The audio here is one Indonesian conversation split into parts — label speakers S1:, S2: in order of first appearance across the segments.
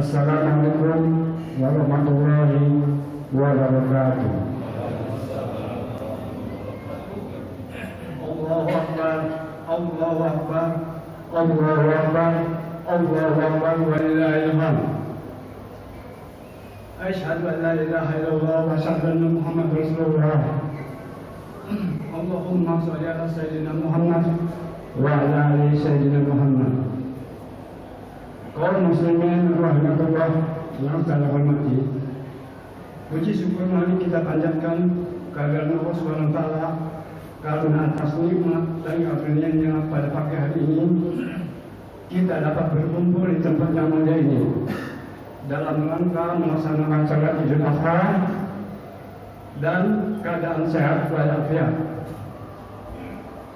S1: Assalamualaikum warahmatullahi wabarakatuh. Allahu Akbar, Allahu Akbar, Allahu Akbar, Allahu Akbar, walillahil hamd. Asyhadu an la ilaha illallah wa asyhadu anna Muhammadar Rasulullah. Allahumma shalli ala sayyidina Muhammad wa ala ali sayyidina Muhammad. Kaum muslimin rahmatullah yang saya hormati, puji syukur mari kita panjatkan kehadirat Allah Subhanahu wa taala karena atas nikmat dan karunia-Nya pada pagi hari ini kita dapat berkumpul di tempat yang mulia ini dalam rangka melaksanakan salat Idul Adha dan keadaan sehat walafiat.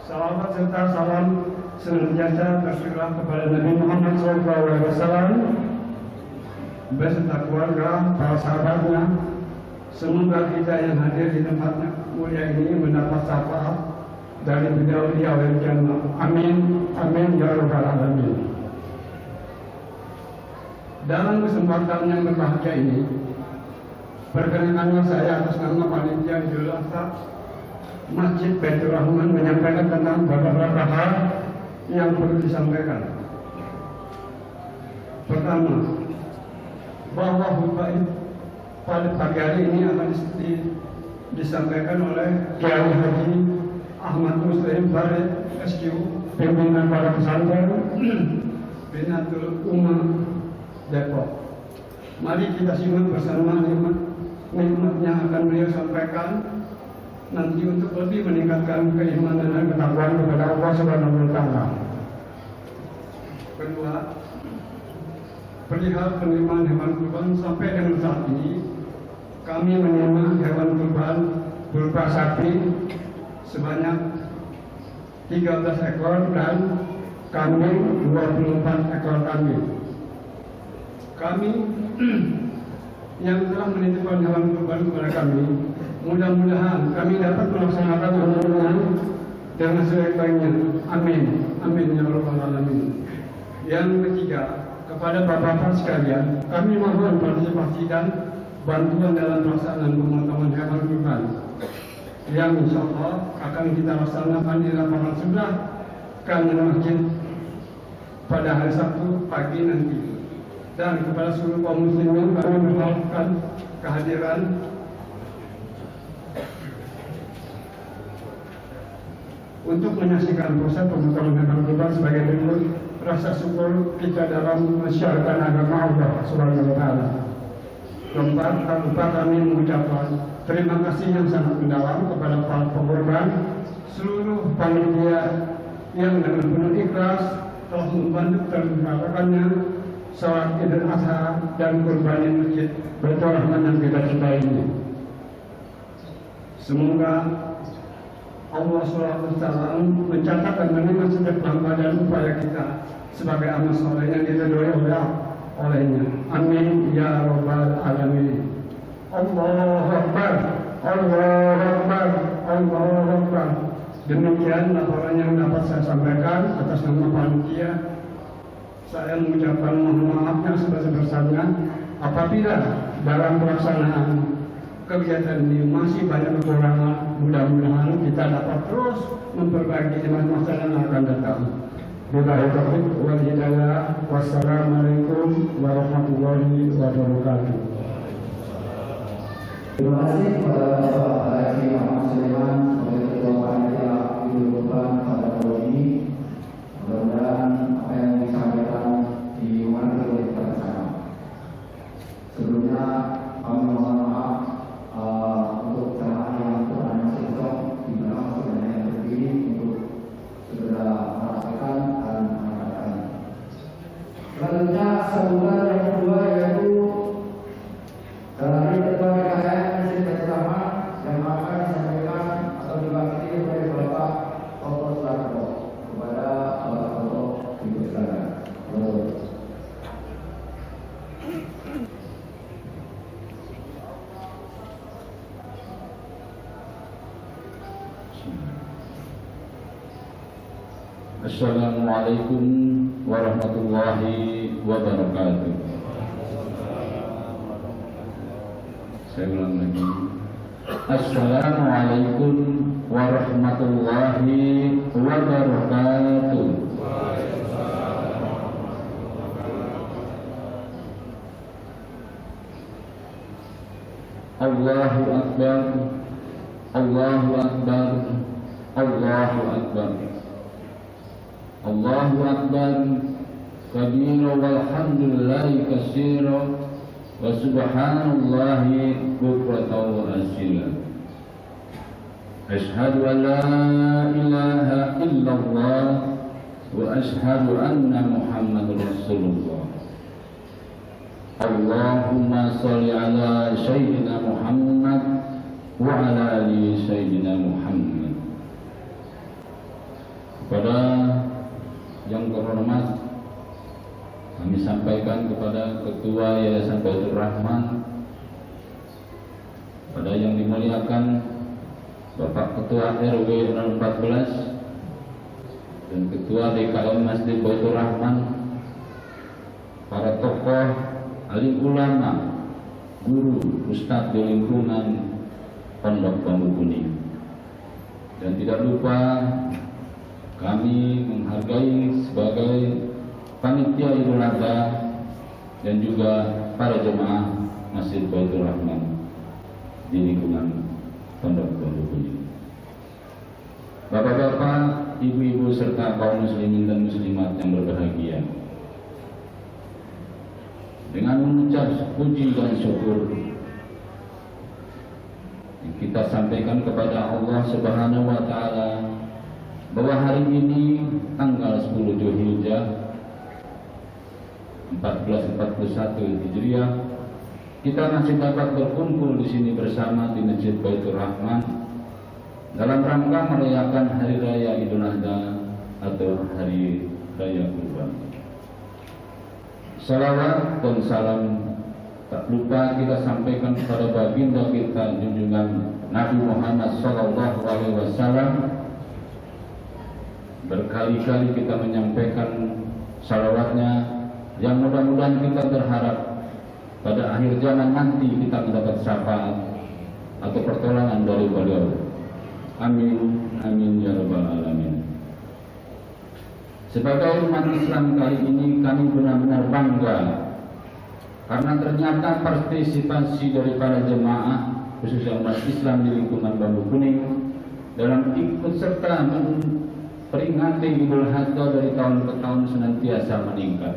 S1: Salawat serta salam senantiasa tercurah kepada Nabi Muhammad SAW beserta keluarga, para sahabatnya. Semoga kita yang hadir di tempat mulia ini mendapat syafaat dari beliau-beliau yang jannah. Amin, amin ya rabbal alamin. Dalam kesempatan yang berbahagia ini, perkenankannya saya atas nama panitia Idul Adha Masjid Baitur Rahman menyampaikan tentang beberapa hal yang perlu disampaikan. Pertama, bahwa khutbah pada pagi hari ini akan disampaikan oleh Kiai Haji Ahmad Muslim Farid SQ, pimpinan para pesantren Binatul Ummah Depok. Mari kita simak bersama nikmatnya akan beliau sampaikan nanti untuk lebih meningkatkan keimanan dan ketakwaan kepada Allah Subhanahu wa taala. Kedua, perihal penerimaan hewan kurban sampai dengan saat ini kami menerima hewan kurban berupa sapi sebanyak 13 ekor dan kambing 24 ekor kambing. Kami yang telah menitipkan hewan kurban kepada kami, mudah-mudahan kami dapat melaksanakan amanah dengan sebaik-baiknya. Amin, amin ya rabbal alamin. Yang ketiga, kepada bapak-bapak sekalian, kami mohon partisipasi dan bantuan dalam pelaksanaan pemotongan hewan kurban yang insya Allah akan kita laksanakan di lapangan sebelah kanan masjid pada hari Sabtu pagi nanti. Dan kepada seluruh kaum muslimin kami mengharapkan kehadiran untuk menyaksikan proses pemotongan hewan kurban sebagai bentuk rasa syukur kita dalam mensyariatkan agama Allah Subhanahu wa taala. Keempat, tak lupa kami mengucapkan terima kasih yang sangat mendalam kepada para pengorban, seluruh panitia yang dengan penuh ikhlas telah membantu terlaksanakannya salat Idul Adha dan kurban di Masjid Baitur Rahman yang kita cintai ini. Semoga Allah SWT mencatat dan menerima setiap hamba dan upaya kita sebagai amal soleh yang diridhoi olehnya. Amin ya rabbal alamin. Allahu Akbar, Allahu Akbar, Allahu Akbar. Demikian laporan yang dapat saya sampaikan atas nama panitia. Saya mengucapkan mohon maaf yang sebesar-besarnya apabila dalam pelaksanaan kegiatan ini masih banyak kekurangan. Mudah-mudahan kita dapat terus memperbaiki di masa yang akan datang. Billahi taufiq wal hidayah. Wassalamualaikum warahmatullahi wabarakatuh.
S2: Terima kasih kepada Bapak Haji Ahmad Sulaiman sebagai Ketua Panitia Idul Kurban pada tahun ini. Mudah-mudahan apa yang disampaikan dimengerti oleh kita bersama. Sebelumnya kami mohon maaf untuk jemaah yang berada di sektor di belakang sebenarnya yang berdiri untuk segera merasakan dan mengatakan. Selanjutnya sambutan yang kedua yaitu dari Ketua PKN Masjid Baitur Rahman yang akan disampaikan atau diwakili oleh Bapak Toto Sudarto kepada Bapak Toto dipersilakan.
S3: Assalamualaikum warahmatullahi wabarakatuh. Saya ulang lagi. Assalamualaikum warahmatullahi wabarakatuh. Allahu Akbar, Allahu Akbar, Allahu Akbar, Allahu Akbar, kabira walhamdulillahi katsira wa subhanallahi bukratan wa asila. Asyhadu an la ilaha illallah wa asyhadu anna Muhammadar Rasulullah. Allahumma sholli ala sayyidina Muhammad wa ala ali sayyidina Muhammad. Kepada yang terhormat, kami sampaikan kepada Ketua Yayasan Baitur Rahman, pada yang dimuliakan Bapak Ketua RW 014 dan Ketua DKM Masjid Baitur Rahman, para tokoh, alim ulama, guru, ustadz di lingkungan Pondok Bambu Kuning, dan tidak lupa kami menghargai sebagai panitia Idul Adha dan juga para jemaah Masjid Baitur Rahman di lingkungan Pondok Bambu Kuning. Bapak-bapak, ibu-ibu serta kaum muslimin dan muslimat yang berbahagia, dengan mengucap puji dan syukur kita sampaikan kepada Allah Subhanahu wa taala bahwa hari ini tanggal 10 Zulhijjah 1441 Hijriah kita masih dapat berkumpul di sini bersama di Masjid Baitur Rahman dalam rangka merayakan Hari Raya Idul Adha atau Hari Raya Kurban. Salawat dan salam tak lupa kita sampaikan kepada baginda kita junjungan Nabi Muhammad SAW. Berkali-kali kita menyampaikan salawatnya, yang mudah-mudahan kita berharap pada akhir zaman nanti kita mendapat syafaat atau pertolongan dari beliau. Amin, amin ya rabbal alamin. Sebagai umat Islam kali ini kami benar-benar bangga karena ternyata partisipasi dari para jemaah khususnya umat Islam di lingkungan Bambu Kuning dalam ikut serta memperingati Idul Adha dari tahun ke tahun senantiasa meningkat.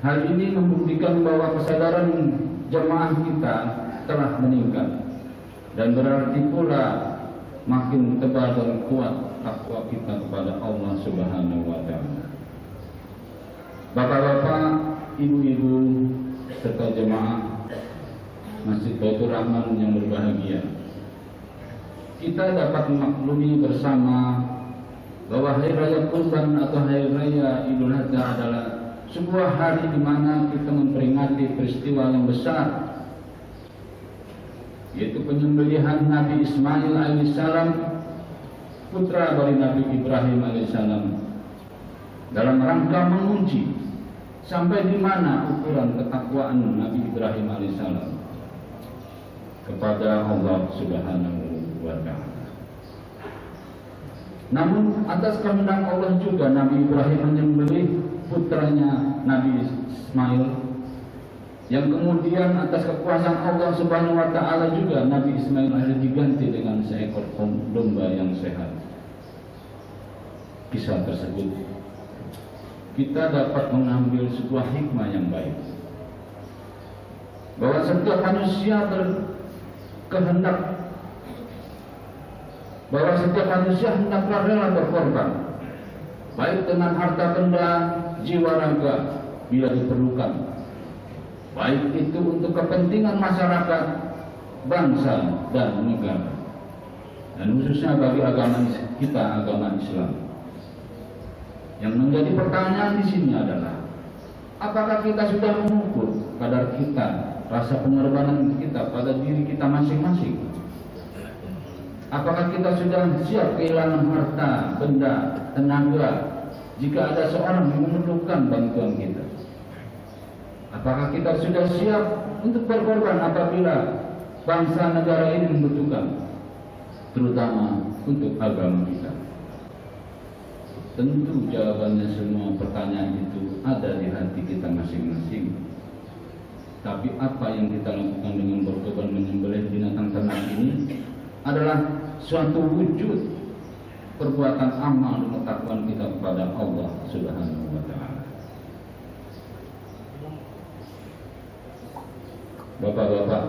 S3: Hal ini membuktikan bahwa kesadaran jemaah kita telah meningkat dan berarti pula makin tebal dan kuat takwa kita kepada Allah Subhanahu wa taala. Bapak-bapak, ibu-ibu serta jemaah Masjid Baitur Rahman yang berbahagia, kita dapat memaklumi bersama bahwa Hari Raya Kurban atau Hari Raya Idul Adha adalah sebuah hari di mana kita memperingati peristiwa yang besar, yaitu penyembelihan Nabi Ismail alaihissalam, putra dari Nabi Ibrahim alaihissalam, dalam rangka menguji sampai di mana ukuran ketakwaan Nabi Ibrahim alaihissalam kepada Allah Subhanahu wa taala. Namun atas kehendak Allah juga Nabi Ibrahim menyembelih putranya Nabi Ismail, yang kemudian atas kekuasaan Allah Subhanahu wa taala juga Nabi Ismail akhirnya diganti dengan seekor domba yang sehat. Kisah tersebut kita dapat mengambil sebuah hikmah yang baik, bahwa setiap manusia berkehendak, bahwa setiap manusia hendaklah rela berkorban, baik dengan harta benda, jiwa raga bila diperlukan, baik itu untuk kepentingan masyarakat, bangsa dan negara, dan khususnya bagi agama kita, agama Islam. Yang menjadi pertanyaan di sini adalah, apakah kita sudah mengukur kadar kita, rasa pengorbanan kita pada diri kita masing-masing? Apakah kita sudah siap kehilangan harta, benda, tenaga jika ada seorang yang memerlukan bantuan kita? Apakah kita sudah siap untuk berkorban apabila bangsa negara ini membutuhkan, terutama untuk agama kita? Tentu jawabannya semua pertanyaan itu ada di hati kita masing-masing. Tapi apa yang kita lakukan dengan berkorban menyembelih binatang ternak ini adalah suatu wujud perbuatan amal dan ketakwaan kita kepada Allah Subhanahu wa Ta'ala. Bapak-bapak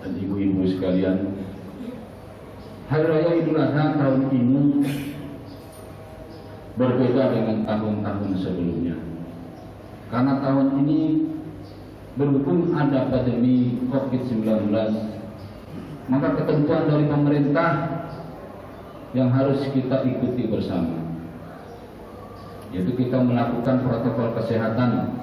S3: dan ibu-ibu sekalian, Hari Raya Idul Adha tahun ini berbeda dengan tahun-tahun sebelumnya. Karena tahun ini berhubung ada pandemi COVID-19, maka ketentuan dari pemerintah yang harus kita ikuti bersama, yaitu kita melakukan protokol kesehatan.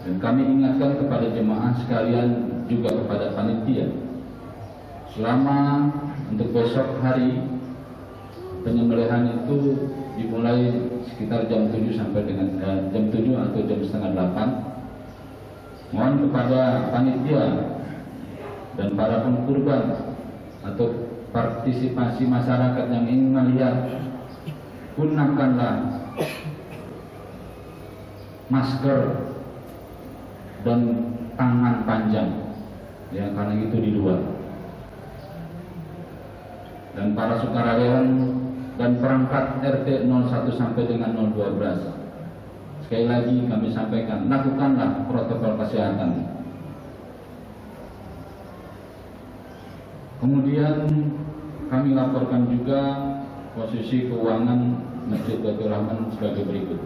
S3: Dan kami ingatkan kepada jemaah sekalian, juga kepada panitia, selama untuk besok hari penyembelihan itu dimulai sekitar jam 7 sampai dengan jam 7 atau jam setengah 8. Mohon kepada panitia dan para pengkurban atau partisipasi masyarakat yang ingin melihat, gunakanlah masker dan tangan panjang, ya, karena itu di luar. Dan para sukarelawan dan perangkat RT 01 sampai dengan 012, sekali lagi kami sampaikan, lakukanlah protokol kesehatan. Kemudian kami laporkan juga posisi keuangan Masjid Baitur Rahman sebagai berikut.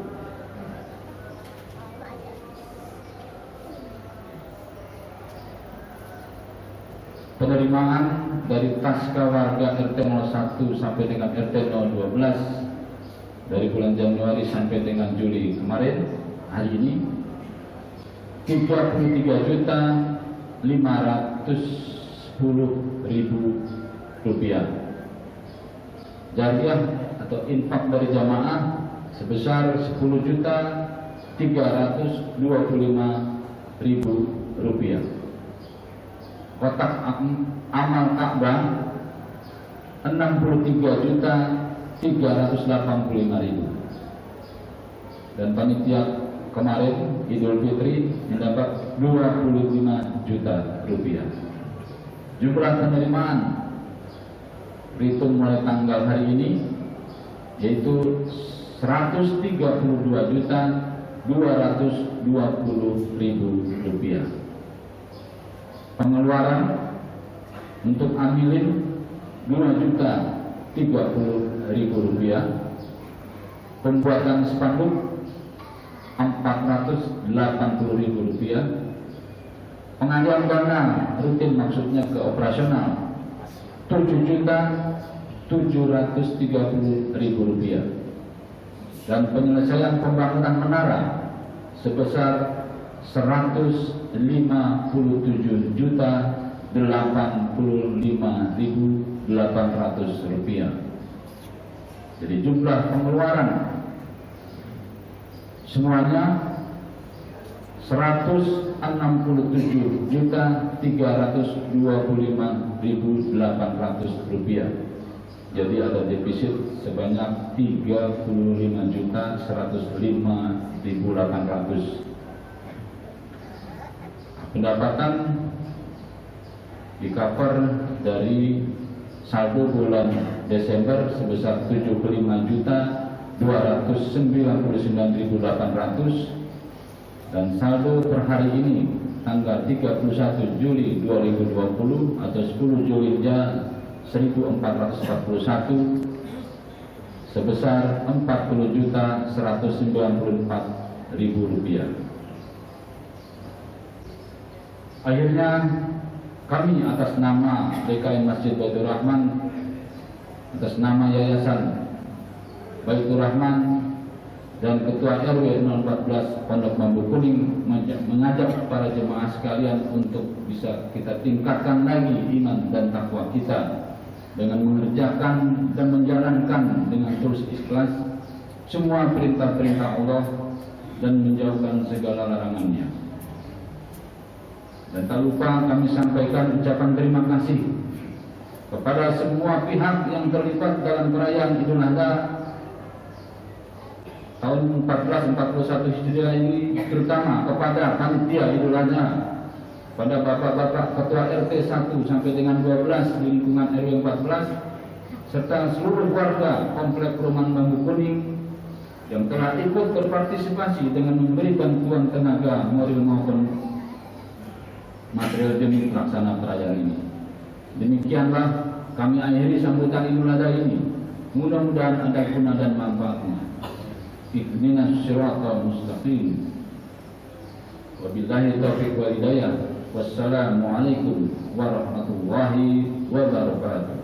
S3: Penerimaan dari pasca warga RT 01 sampai dengan RT 012 dari bulan Januari sampai dengan Juli kemarin, hari ini 33.510.000 rupiah. Jariah atau infak dari jamaah sebesar 10.325.000 rupiah. Kotak amal Ka'bah 63.385.000. Dan panitia kemarin Idul Fitri mendapat 25 juta rupiah. Jumlah penerimaan hitung mulai tanggal hari ini yaitu 132.220.000 rupiah. Pengeluaran untuk amilin 2.030.000 rupiah. Pembuatan spanduk 480.000 rupiah. Pengalian dana rutin, maksudnya ke operasional, 7.730.000 rupiah. Dan penyelesaian pembangunan menara sebesar 157.085.800 rupiah. Jadi jumlah pengeluaran semuanya 167.325.800 rupiah. Jadi ada defisit sebanyak 35.105.800. Pendapatan di cover dari saldo bulan Desember sebesar 75.299.800 dan saldo per hari ini tanggal 31 Juli 2020 atau 10 Julija 1441 sebesar 40.194.000 rupiah. Akhirnya kami atas nama DKM Masjid Baitur Rahman, atas nama Yayasan Baitur Rahman dan Ketua RW 014 Pondok Bambu Kuning mengajak para jemaah sekalian untuk bisa kita tingkatkan lagi iman dan takwa kita dengan mengerjakan dan menjalankan dengan tulus ikhlas semua perintah-perintah Allah dan menjauhkan segala larangannya. Dan tak lupa kami sampaikan ucapan terima kasih kepada semua pihak yang terlibat dalam perayaan Idul Adha tahun 1441 Hijriah ini, terutama kepada panitia Idul Adha, pada bapak-bapak ketua RT 1 sampai dengan 12 di lingkungan RW 14, serta seluruh warga komplek perumahan Bambu Kuning yang telah ikut berpartisipasi dengan memberi bantuan tenaga, moral maupun material demi pelaksanaan perayaan ini. Demikianlah kami akhiri sambutan Idul Adha ini. Mudah-mudahan ada guna dan manfaatnya. Ihdinas siratal mustaqim. Wabillahi taufiq wal hidayah. Wassalamualaikum warahmatullahi wabarakatuh.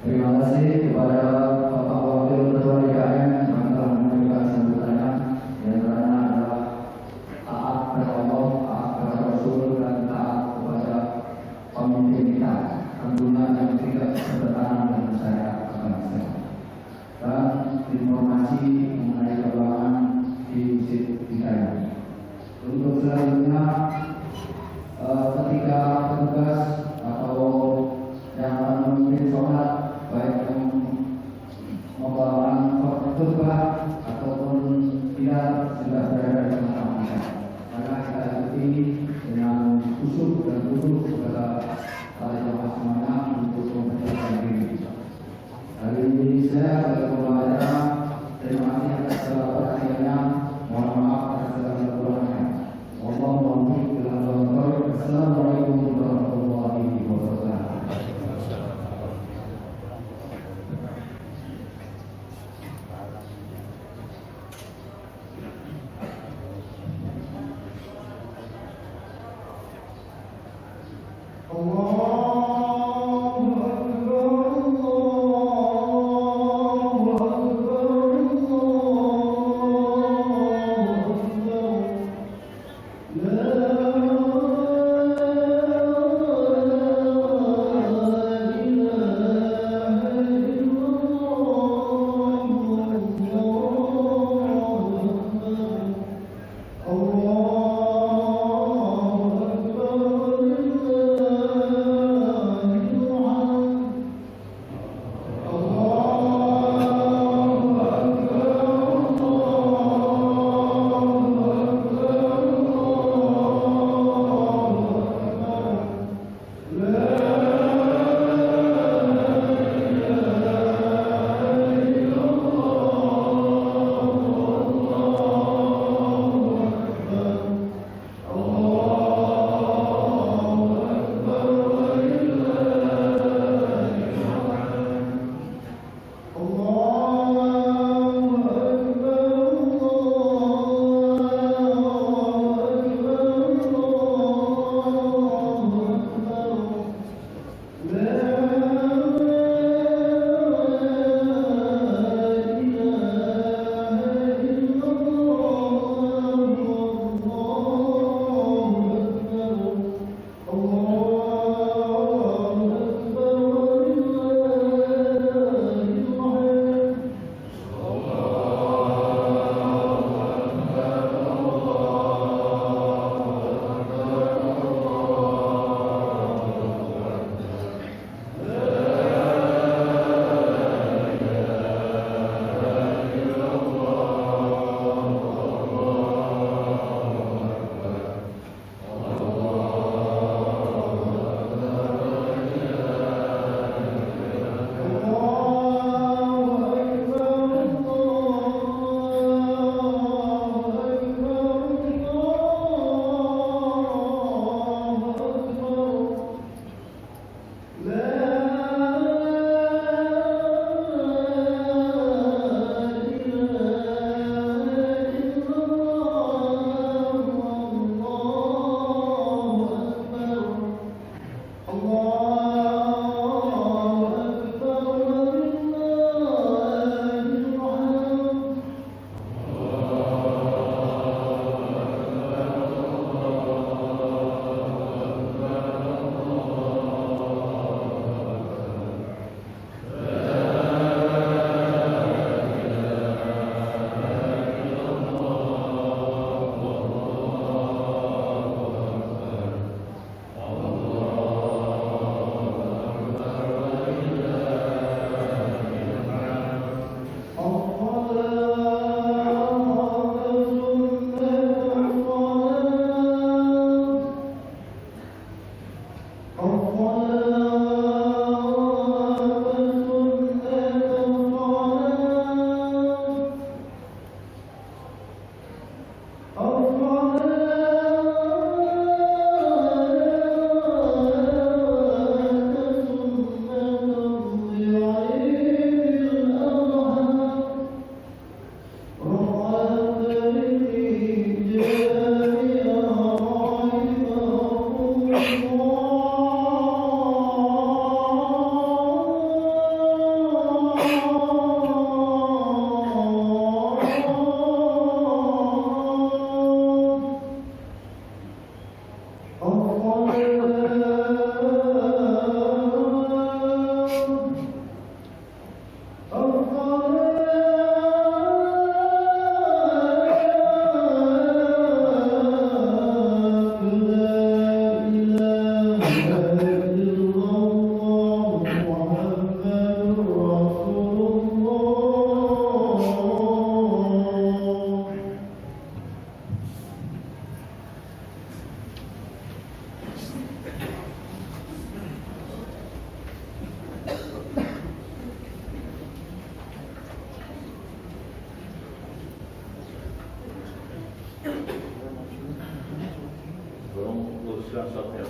S2: Terima kasih kepada Bapak Wakil Ketua DKM yang telah memberikan sambutannya, yang karena adalah taat kepada Allah, taat kepada Rasul, dan taat kepada pemimpin kita, tentunya yang tidak bertentangan dengan syariat agama Islam. Dan informasi mengenai
S3: Tolong luruskan stopnya.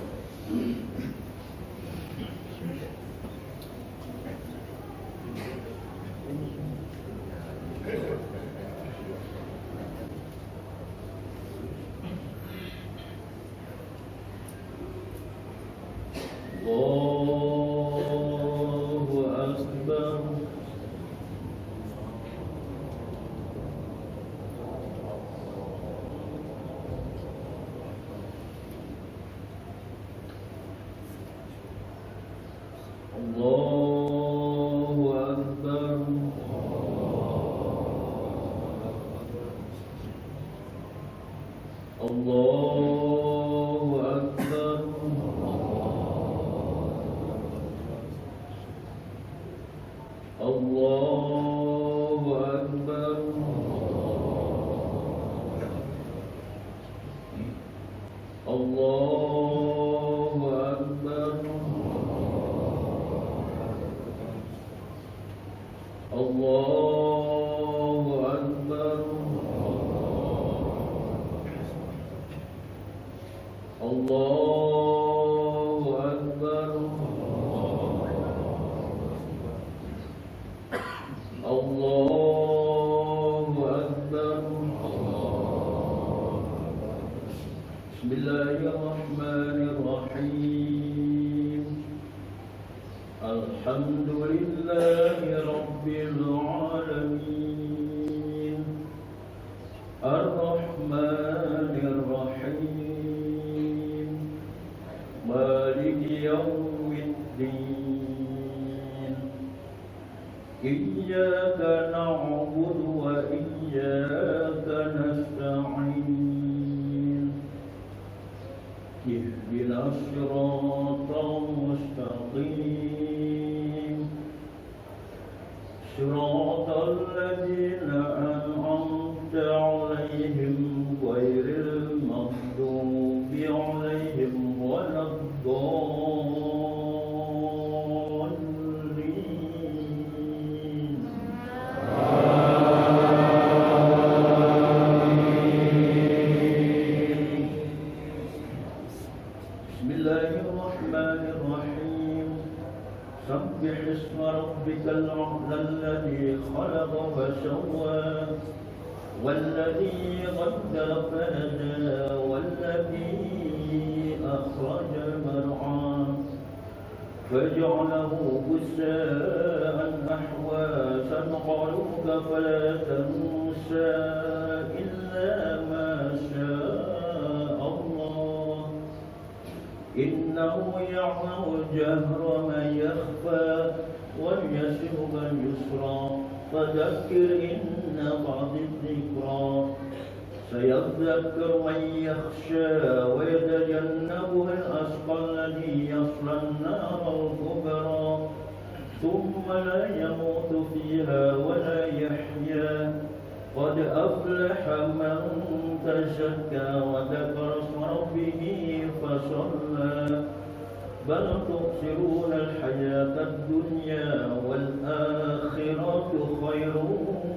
S3: Allahu Akbar. Allahu Akbar. Allahu Akbar. Allahu Akbar. Allahu Akbar. Allahu Akbar. Allahu Akbar. Allahu Akbar. Bismillahirrahmanirrahim. Alhamdulillahi Rabbil Alamin. Ar-Rahmanir Rahim. Maliki Yawmiddin. Iyyaka na'budu wa iyyaka nasta'in. Ihdinas siratal mustaqim. Siratal ladzina an'amta 'alaihim ghairil maghdubi 'alaihim waladdallin. Bismillahirrahmanirrahim. Sabbih isma rabbikal a'la alladhi khalaqa fasawwa والذي قدر فهدى والذي أخرج المرعى فجعله غثاء أحوى سنقرئك فلا تنسى إلا ما شاء الله إنه يعلم الجهر ما يخفى ويسرك اليسرى فذكر إن نفعت الذكرى سيذكر من يخشى ويتجنبها الأشقى الذي يصلى النار الكبرى ثم لا يموت فيها ولا يحيا قد أفلح من تزكى وذكر اسم ربه فصلى بل تؤثرون الحياة الدنيا والآخرة خير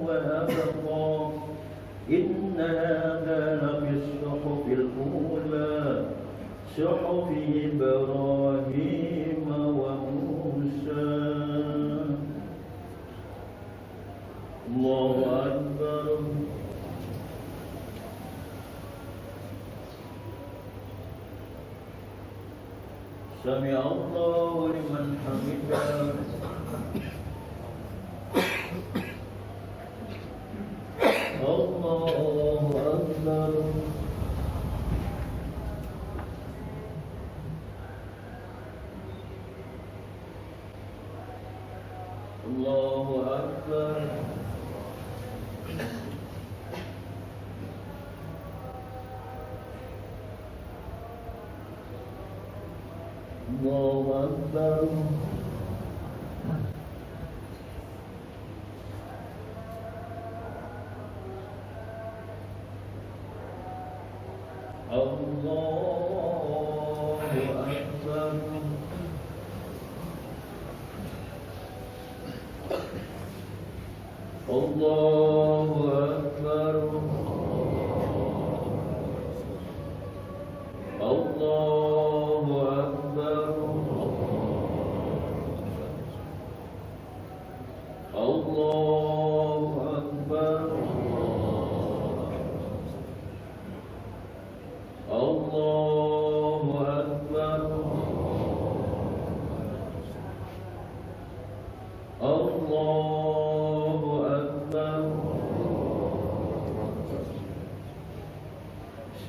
S3: وأبقى إن هذا لفي الصحف الأولى صحف إبراهيم وموسى. الله أكبر. سمع الله لمن حمده. الله أكبر. الله أكبر. الله أكبر. الله أكبر. الله أكبر.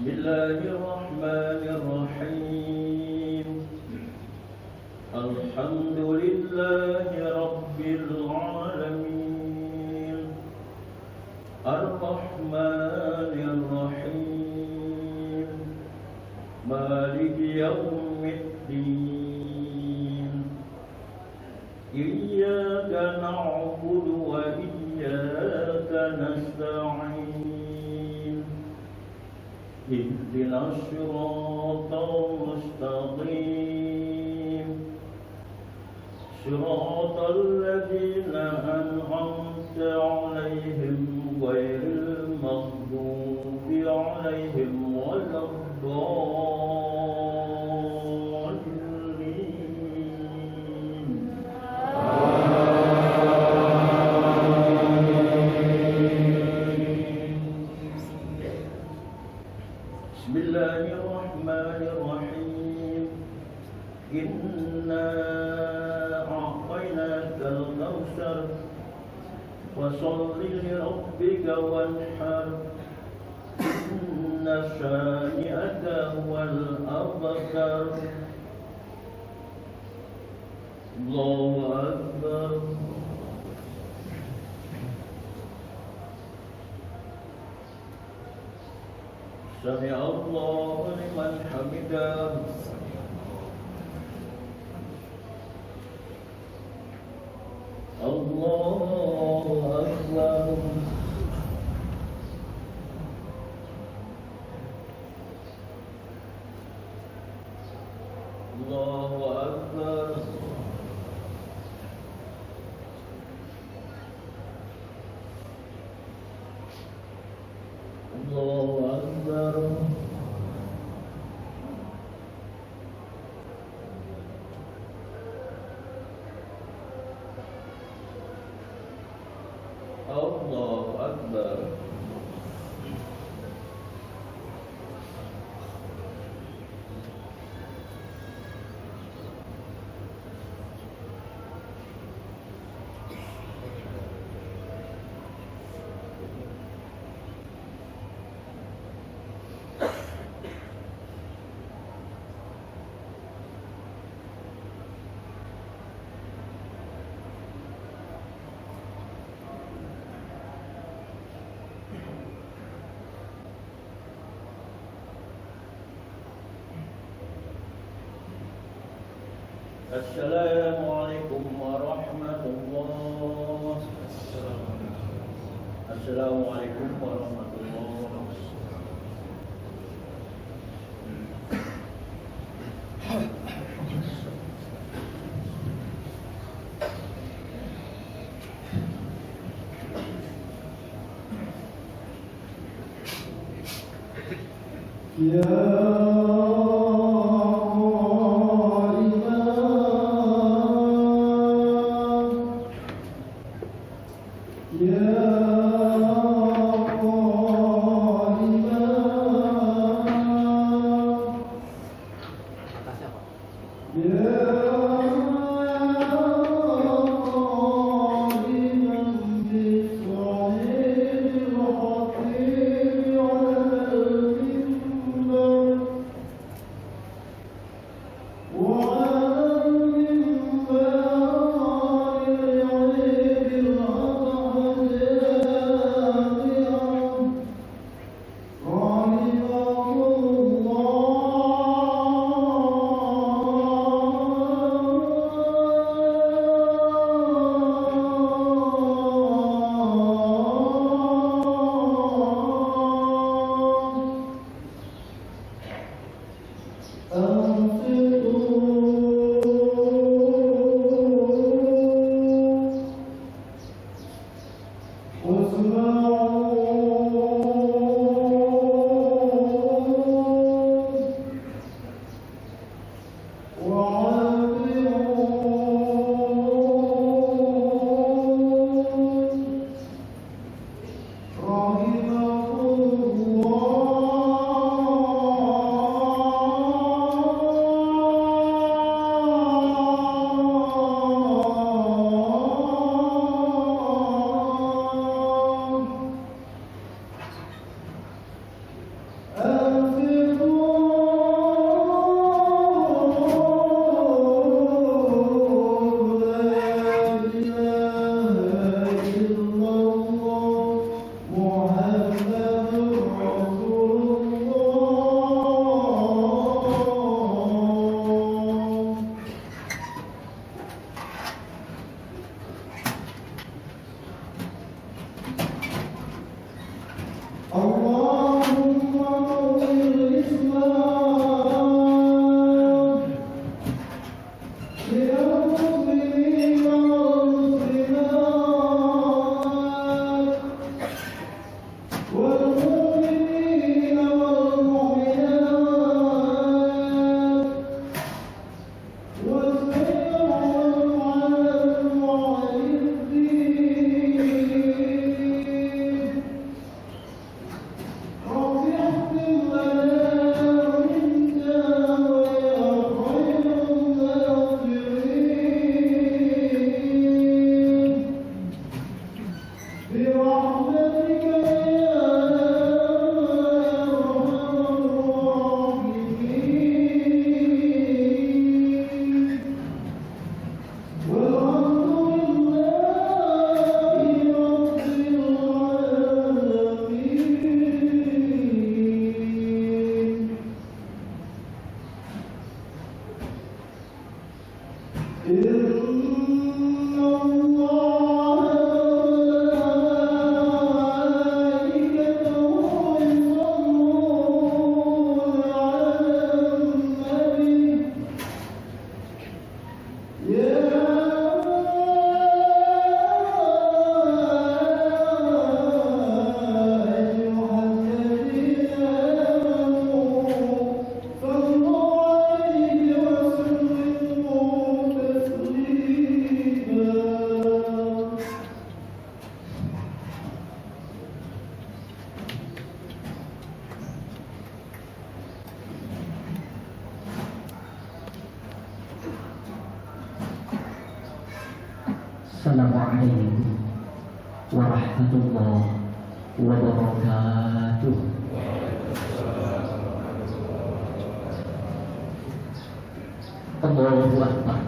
S4: بسم الله الرحمن الرحيم الحمد لله رب العالمين الرحمن الرحيم مالك يوم الدين إياك نعبد وإياك نستعين اهدنا الصراط المستقيم صراط الذين أنعمت عليهم غير المغضوب عليهم ولا الضالين. بسم الله الرحمن الرحيم إنا أعطيناك الكوثر فصل لربك وانحر إن شانئك هو الأبتر. الله أكبر. سمع الله لمن حمده. الله أكبر. الله أكبر. الله أكبر. الله أكبر. السلام عليكم ورحمة الله. السلام عليكم ورحمة الله.
S5: Assalamualaikum warahmatullahi wabarakatuh. Allahu Akbar.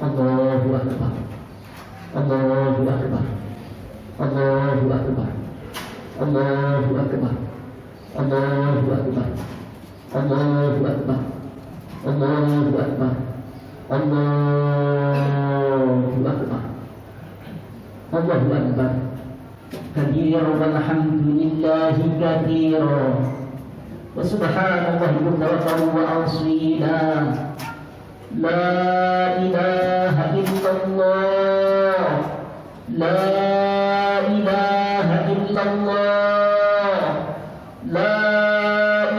S5: Allahu Akbar. Allahu Akbar. Allahu Akbar. Allahu Akbar. Allahu Akbar. Allahu Akbar. Allahu Akbar. Allahu Akbar. Allahu Akbar. Kabira walhamdulillahi kabira. Wa subhanallahi bukratan wa asila. La ilaha illallah. La ilaha illallah. La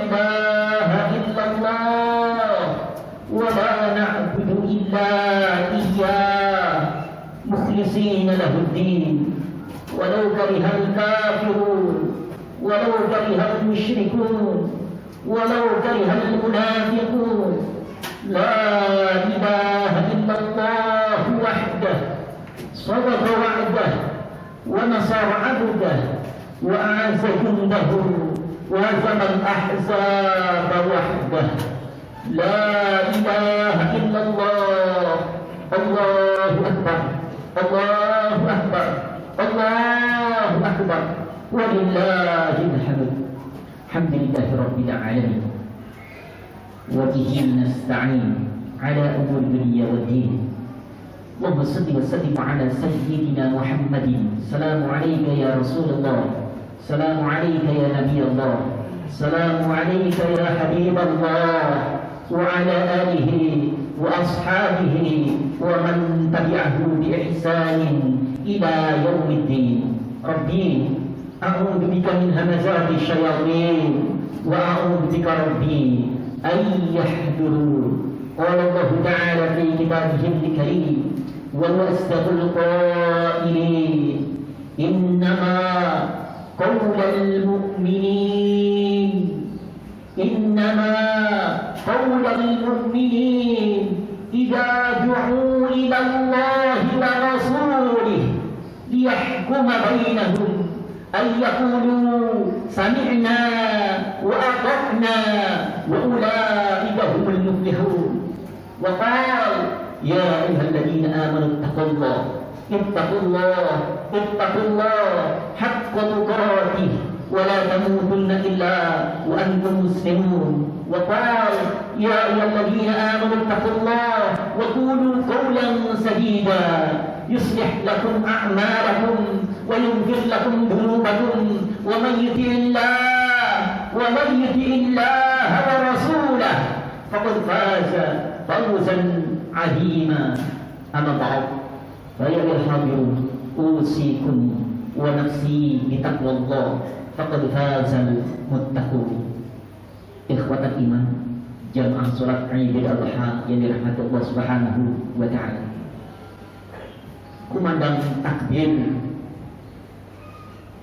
S5: ilaha illallah. Wa la na'budu illa iyyah mukhlisina lahu-d-din. Walau karihal kafirun, walau karihal musyrikun, walau karihal munafiqun. La ilaha illallah wahdah, sadaqa wa'dah, wa nasara 'abdah, wa a'azza jundahu, wa hazama al-ahzaba wahdah. La ilaha illallah. Allahu Akbar. Allahu Akbar. Allahu Akbar. Walillahil hamd. Alhamdulillahi rabbil alamin. Wa bihi nasta'in ala umuri dunya waddin. Allahumma salli wa sallim ala sayyidina Muhammadin. Assalamu alayka ya Rasulullah. Assalamu alayka ya Nabi Allah. Assalamu alayka ya Habib Allah. Wa ala alihi wa ashabihi wa man tabi'ahu bi ihsanin ila yaumiddin. Rabbi a'udzu bika min hamazati syayatin wa a'udzu bika rabbi ay yahdurun. Qala Allah ta'ala fi kitabihil karim wa asdaqul qailin innama qawlal mu'minin qawlal mu'minin idza du'u ila Allah wa rasulih liyahkuma bainahum ay yaqulu sami'na wa ata'na wa ulaika humul muflihun. Wa qala ya ayyuhalladzina amanu ittaqullaha haqqa tuqatih wa la tamutunna illa wa antum muslimun. Wa qala ya ayyuhalladzina amanu ittaqullaha wa qulu qawlan sadida yuslih lakum a'malakum wa yaghfir lakum dhunubakum wa man yuti'illah wa rasulahu faqad faza fawzan 'azima. Amma ba'd, fa ya ayyuhal usikum wa nafsi bi taqwallah faqad fazal muttaqun. Ikhwatal iman, jamaah salat Idul Adha yang dirahmati Allah Subhanahu wa taala. Kumandang takbir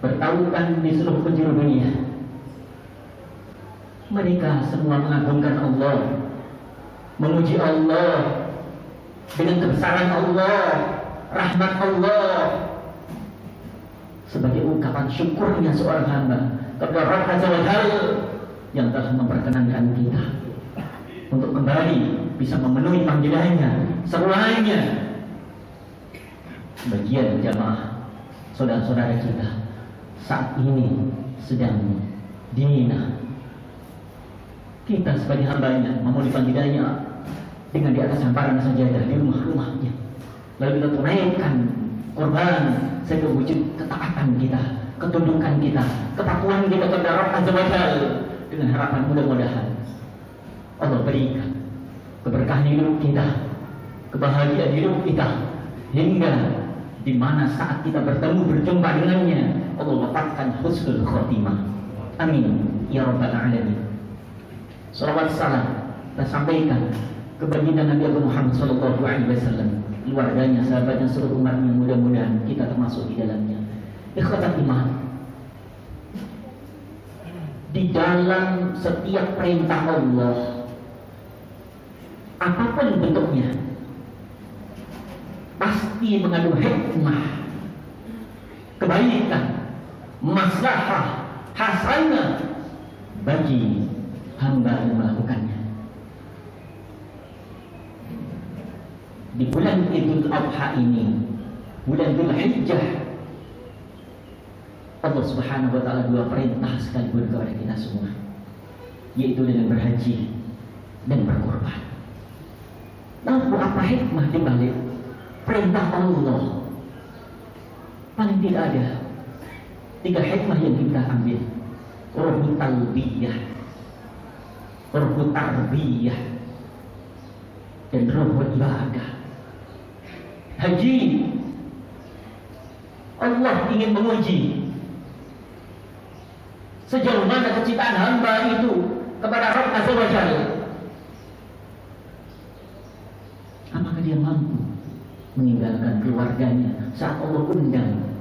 S5: bertautan di seluruh penjuru dunia. Mereka semua mengagungkan Allah, memuji Allah dengan kebesaran Allah, rahmat Allah, sebagai ungkapan syukurnya seorang hamba kepada Rabb Azza wa Jalla yang telah memperkenankan kita untuk kembali bisa memenuhi panggilannya seruannya. Bagian jamaah saudara-saudara kita saat ini sedang di Mina. Kita sebagai hambanya memenuhi panggilannya dengan di atas hamparan sajadah di rumah-rumahnya. Lalu kita tunaikan korban sebagai wujud ketaatan kita, ketundukan kita, kepatuhan kita kepada Rabb Azza wa Jalla, dengan harapan mudah-mudahan Allah berikan keberkahan hidup kita, kebahagiaan hidup kita, hingga di mana saat kita bertemu berjumpa dengannya Allah letakkan husnul khotimah. Amin ya rabbal alamin. Salawat salam kita sampaikan kepada Nabi Muhammad sallallahu alaihi wasallam, keluarganya, sahabatnya, seluruh umatnya, mudah-mudahan kita termasuk di dalamnya. Ikhwatal iman, di dalam setiap perintah Allah, apapun bentuknya, pasti pasti mengandung hikmah, kebaikan, maslahah, hasanah bagi hamba yang melakukannya. Di bulan Idul Adha ini, bulan Dzulhijjah, Allah Subhanahu wa taala dua perintah sekaligus kepada kita semua, yaitu dengan berhaji dan berkorban. Lalu apa hikmah di balik perintah Allah? Paling tidak ada 3 hikmah yang kita ambil. Ruhu talbiyah, ruhu tarbiyah, dan ruhu ibadah. Haji, Allah ingin menguji sejauh mana kecintaan hamba itu kepada Rabb Azza wa Jalla. Apakah dia mampu meninggalkan keluarganya saat Allah undang?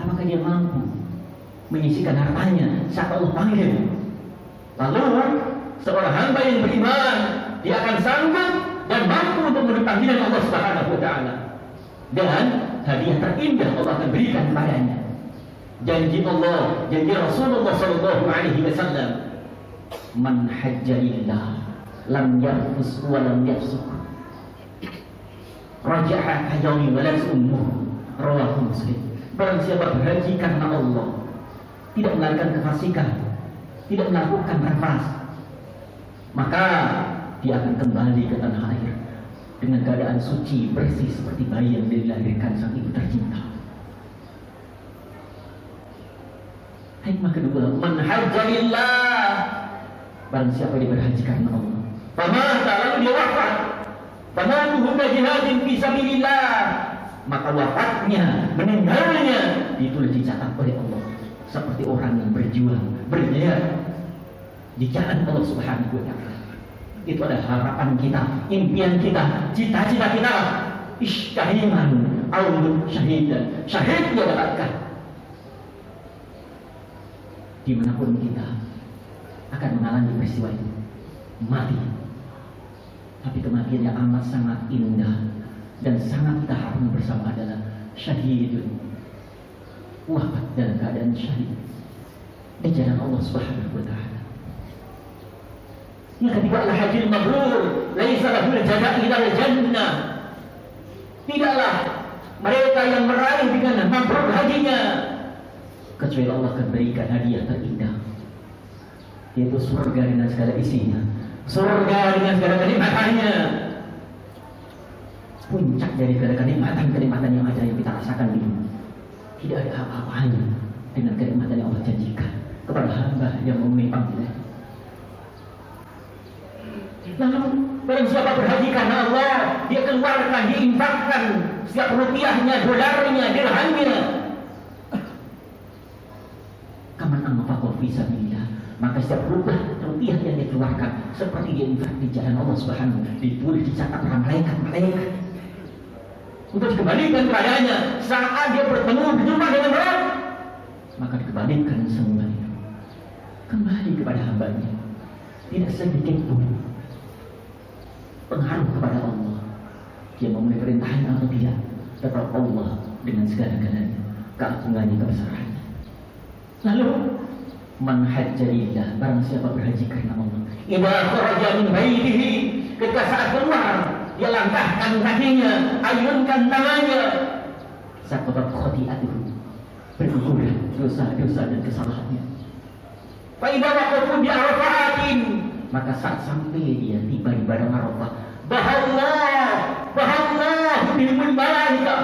S5: Apakah dia mampu menyisihkan hartanya saat Allah panggil? Lalu seorang hamba yang beriman, dia akan sanggup dan mampu untuk memenuhi panggilan Allah Subhanahu wa taala. Dan hadiah terindah Allah akan berikan kepadanya. Janji Allah, janji Rasulullah sallallahu alaihi wasallam, man hajja lillah lam yarfus wa lam yafsuq raja'a kajami wa la summuh, rawahu Muslim. Barang siapa berhaji karena Allah, tidak melakukan kefasikan, tidak melakukan rafas, maka dia akan kembali ke tanah air dengan keadaan suci, bersih seperti bayi yang dilahirkan sang ibu tercinta. Hikmah kedua, man hajja lillah, barang siapa yang berhaji karena Allah, famata, lalu dia wafat, famatuhu jihadin fi sabilillah, maka wafatnya, meninggalnya ditulis dicatat oleh Allah seperti orang yang berjuang, berjihad di jalan Allah Subhanahu wa taala. Itu adalah harapan kita, impian kita, cita-cita kita. Ishtahiman aul syahidan, syahid dia dapatkan. Dimanapun kita akan mengalami peristiwa itu, mati. Tapi kematian yang amat sangat indah dan sangat kita harapkan bersama adalah syahidun, wafat dalam keadaan syahid di jalan Allah Subhanahu wa taala. Yang ketiga adalah hajjul mabrur, laisa lahu jazaa illa jannah. Tidaklah mereka yang meraih dengan mabrur hajinya kecuali Allah akan berikan hadiah terindah, yaitu surga dengan segala isinya, surga dengan segala kenikmatannya. Puncak dari segala kenikmatan yang ada yang kita rasakan ini, tidak ada apa-apanya dengan kenikmatan yang Allah janjikan kepada hamba yang memenuhi panggilan. Lalu barang siapa berhaji karena Allah, dia keluarkan, diinfakkan setiap rupiahnya, dolarnya, dirhamnya. Kaman anfaqo fi sabilillah, maka setiap rupiah yang dikeluarkan seperti dia infak di jalan Allah Subhanahu, ditulis dicatat para malaikat untuk dikembalikan kepadanya saat dia berjumpa dengan Rabb, maka dikembalikan semua itu kembali kepada hambanya. Tidak sedikit pun pengaruh kepada Allah, dia memenuhi perintahnya atau tidak, tetap Allah dengan segala-galanya, keagungannya, kebesarannya. Lalu man hajja lillah, barang siapa berhaji karena Allah, idza kharaja min baitihi, ketika saat keluar dia langkahkan kakinya, ayunkan tangannya, saqatat khati'atuhu, berguguran dosa-dosa dan kesalahannya. Fa idza waqafu bi arafatin, maka saat sampai dia tiba di padang Arafah, bahallah bihimul malaikah,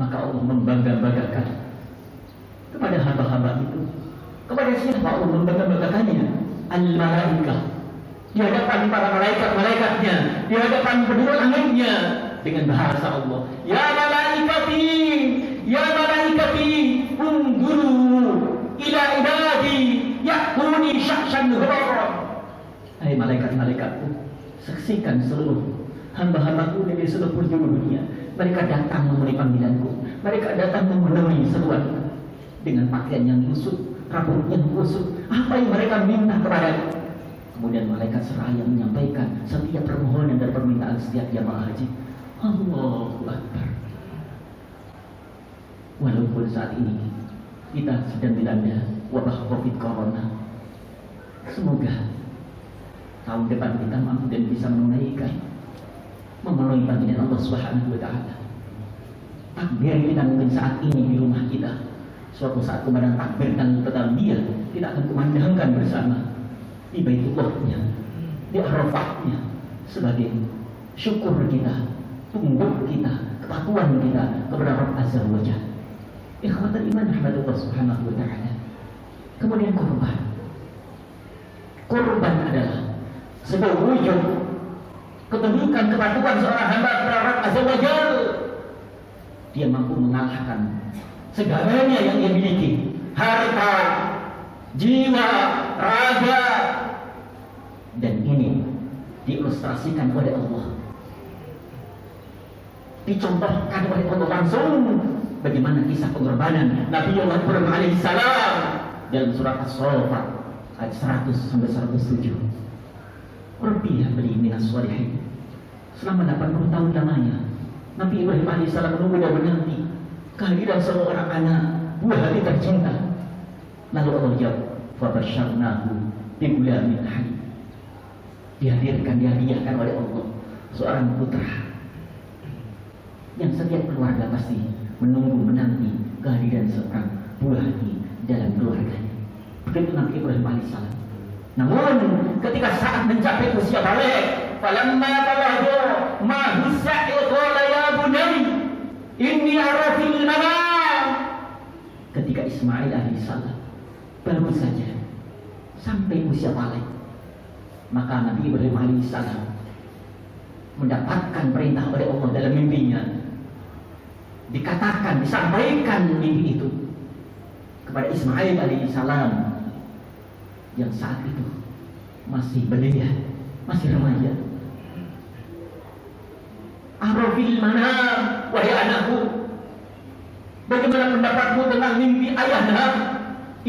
S5: maka Allah membangga-banggakan kepada hamba-hamba itu. Kepada siapa Allah membangga-banggakannya? Al-malaikah, di hadapan para malaikat-malaikatnya, di hadapan penduduk langitnya, dengan bahasa Allah, ya malaikati unzuru ila ibadi yakuni syaksan ghurara. Hai malaikat-malaikatku, saksikan seluruh hamba-hambaku dari seluruh penjuru dunia. Mereka datang memenuhi panggilanku, mereka datang memenuhi seruanku dengan pakaian yang kusut, rambut yang kusut, apa yang mereka minta kepada. Kemudian malaikat seraya menyampaikan setiap permohonan dan permintaan setiap jamaah haji. Allahu Akbar. Walaupun saat ini kita sedang dilanda wabah COVID Corona, semoga tahun depan kita mampu dan bisa menunaikan memenuhi panggilan Allah Subhanahu wa Ta'ala. Takbir kita mungkin saat ini di rumah kita, suatu saat kumandang takbir dan dia kita akan kumandangkan bersama di Baitullahnya, di Arafahnya, sebagai syukur kita, tunduk kita, kepatuhan kita kepada Rabb Azza wa Jalla. Ikhwatul iman rahmatullah Subhanahu wa Ta'ala. Kemudian korban adalah sebuah wujud ketundukan kepatuhan seorang hamba kepada Rabb Azza wa Jalla. Dia mampu mengalahkan segalanya yang dia miliki, harta, jiwa, raga, dan ini diilustrasikan oleh Allah, dicontohkan oleh Allah langsung bagaimana kisah pengorbanan Nabi Ibrahim alaihissalam dalam surat As-Saffat ayat 100 sampai 107. Rabbi habli minas shalihin. Selama 80 tahun lamanya Nabi Ibrahim alaihissalam menunggu dan menanti kehadiran seorang anak buah hati tercinta. Lalu Allah jawab, fabasyarnahu bigulamin halim. Dihadirkan, dihadiahkan oleh Allah seorang putra yang setiap keluarga pasti menunggu menanti kehadiran seorang buah hati dalam keluarganya. Begitu Nabi Ibrahim alaihissalam. Namun ketika saat mencapai usia balik, falamma balagha ma husa'i qala ya bunayya inni ara fil manam. Ketika Ismail alaihissalam baru saja sampai usia balik, maka Nabi Ibrahim alaihissalam mendapatkan perintah oleh Allah dalam mimpinya. Dikatakan, disampaikan mimpi itu kepada Ismail alaihissalam yang saat itu masih belia, masih remaja. Arafil manam, wahai anakku, bagaimana pendapatmu tentang mimpi ayahnya?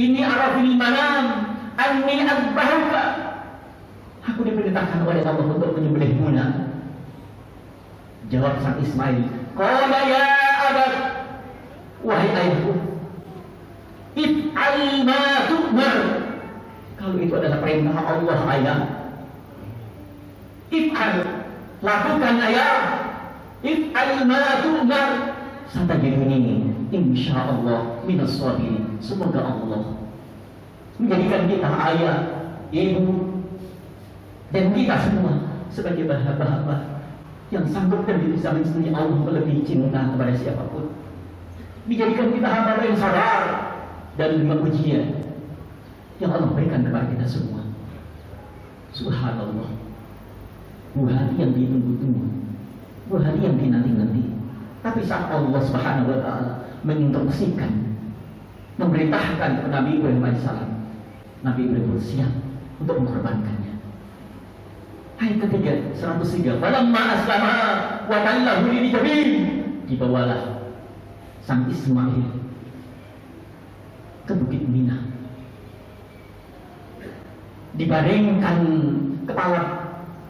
S5: Ini arafil manam, anni azbahuka. Aku diperintahkan oleh Allah untuk menyembelihmu. Jawab sang Ismail, qala ya abad, wahai ayahku, if'al ma tu'mar. Kalau itu adalah perintah Allah ayah, if'al, lakukan ayah, if'al ma tu'mar. Satajiduni insyaallah minas sabirin. Semoga Allah menjadikan kita ayah, ibu, dan kita semua sebagai hamba-hamba yang sanggup dan bisa mencintai Allah melebihi cinta kepada siapapun. Dijadikan kita hamba yang sabar dan menerima ujian yang Allah berikan kepada kita semua. Subhanallah, buah hati yang ditunggu-tunggu, buah hati yang dinanti-nanti. Tapi saat Allah Subhanahu wa Ta'ala menginstruksikan, memerintahkan kepada Nabi Ibrahim alaihissalam, Nabi Ibrahim siap untuk mengorbankannya. Ayat ketiga 103, falamma aslama wa tallahu lil jabin. Dibawalah sang Ismail ke Bukit Mina, dibaringkan kepala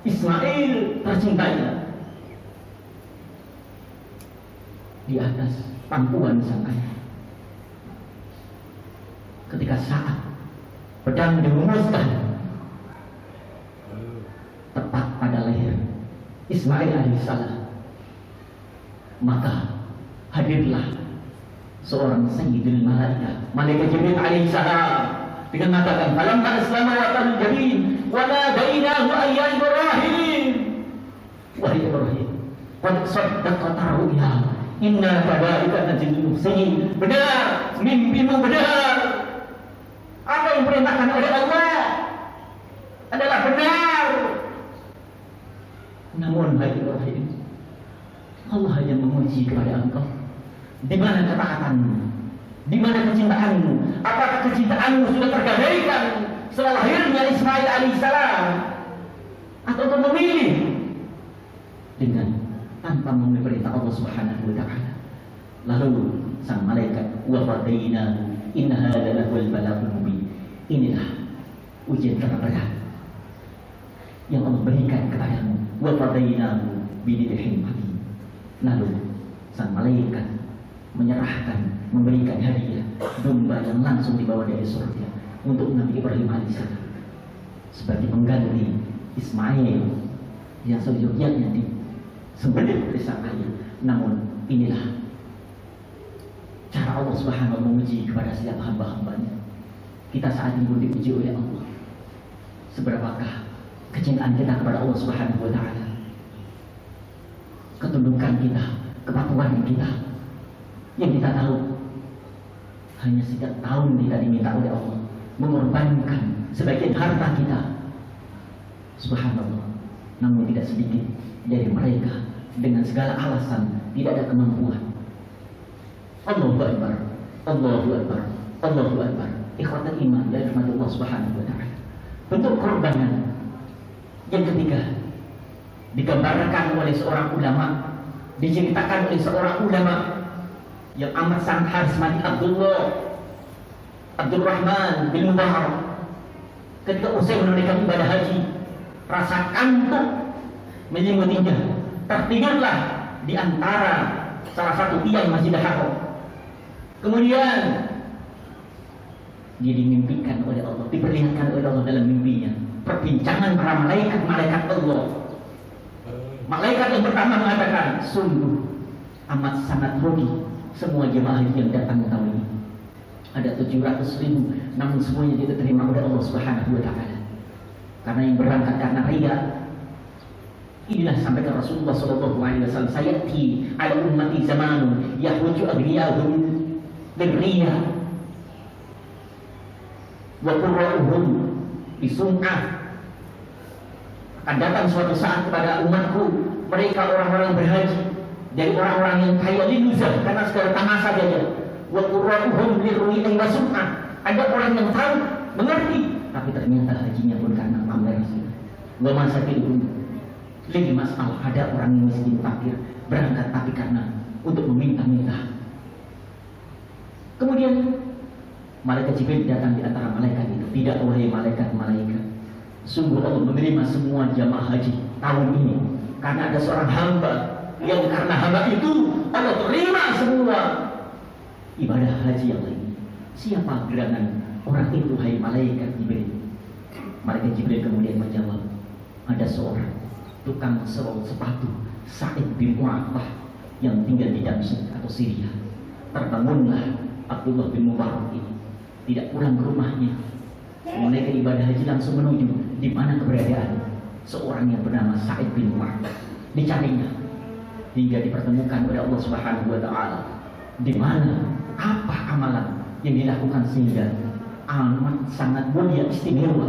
S5: Ismail tercintanya di atas pangkuan sang ayah. Ketika saat pedang dirumuskan tepat pada leher Ismail alaihissalam, maka hadirlah seorang sayyidul malaikat, malaikat Jibril alaihissalam, dengan mengatakan falamma aslama wa tal jabin wa nadainahu ya Ibrahim. Wahai Ibrahim, qad saddaqta ru'ya inna kadhalika najzil muhsinin. Benar, mimpimu benar. Apa yang diperintahkan oleh Allah adalah benar. Namun hai Ibrahim, Allah hanya menguji kepada engkau, di mana ketaatanmu, di mana kecintaanmu. Apakah kecintaanmu sudah tergadaikan setelah lahirnya Ismail alaihissalam, atau kau memilih dengan tanpa memilih perintah Allah Subhanahu wa Ta'ala? Lalu sang malaikat, wa fadainahu inna hadza lahul balaghul mubin. Inilah ujian terberat yang Allah berikan kepadamu. Wa fadainahu bidibhin mabin. Lalu sang malaikat menyerahkan, memberikan hadiah domba yang langsung dibawa dari surga untuk Nabi Ibrahim alaihissalam sebagai pengganti Ismail yang seyogyanya disembelih oleh sang ayah. Namun inilah cara Allah Subhanahu wa ta'ala menguji kepada setiap hamba-hambanya. Kita saat ini pun diuji oleh Allah. Seberapakah kecintaan kita kepada Allah Subhanahu wa ta'ala, ketundukan kita, kepatuhan kita, yang kita tahu hanya setiap tahun kita diminta oleh Allah mengorbankan sebagian harta kita. Subhanallah. Namun tidak sedikit dari mereka dengan segala alasan tidak ada kemampuan. Allahu Akbar, Allahu Akbar, Allahu Akbar. Ikhwatul iman dan rahmatullah Subhanahu wa ta'ala. Bentuk korbanan yang ketiga digambarkan oleh seorang ulama, diceritakan oleh seorang ulama yang amat sangat harismatik, Abdul Rahman bin Mubarak. Ketika usai menunaikan ibadah haji, rasa kantuk menyelimuti tertidurlah di antara salah satu tiang Masjidil Haram. Kemudian dia dimimpikan oleh Allah, diperlihatkan oleh Allah dalam mimpinya perbincangan para malaikat Allah. Malaikat yang pertama mengatakan, sungguh amat sangat rugi semua jemaah yang datang tahun ini. Ada 700.000, namun semuanya tidak terima oleh Allah Subhanahu wa ta'ala. Karena yang berangkat karena riya. Inilah sampaikan Rasulullah sallallahu alaihi wasallam, sayati ala ummati zamanun yahruju aghniyahum birriya wa qurra'uhum bisum'ah. Akan datang suatu saat kepada umatku, mereka orang-orang berhaji dari orang-orang yang kaya linuzah karena segala tamasa saja. Wa qurra'uhum lirru'i wa sum'ah. Ada orang yang tahu, mengerti, tapi ternyata hajinya pun karena pamer. Wa masakiluhum lagi masalah. Ada orang yang miskin fakir berangkat tapi karena untuk meminta-minta. Kemudian malaikat Jibril datang di antara malaikat itu. Tidak, wahai malaikat-malaikat, sungguh Allah menerima semua jamaah haji tahun ini karena ada seorang hamba yang karena hamba itu Allah terima semua ibadah haji yang lain. Siapa gerangan orang itu, hai malaikat Jibril? Malaikat Jibril kemudian menjawab, ada seorang tukang serol sepatu, Sa'id bin Mu'affah, yang tinggal di Damsyik atau Syria. Terbangunlah Abdullah bin Mubarak ini, tidak pulang ke rumahnya, menunaikan ibadah haji langsung menuju di mana keberadaan seorang yang bernama Sa'id bin Mu'affah. Dicarinya hingga dipertemukan oleh Allah Subhanahu wa ta'ala. Di mana, apa amalan yang dilakukan sehingga amat sangat mulia istimewa.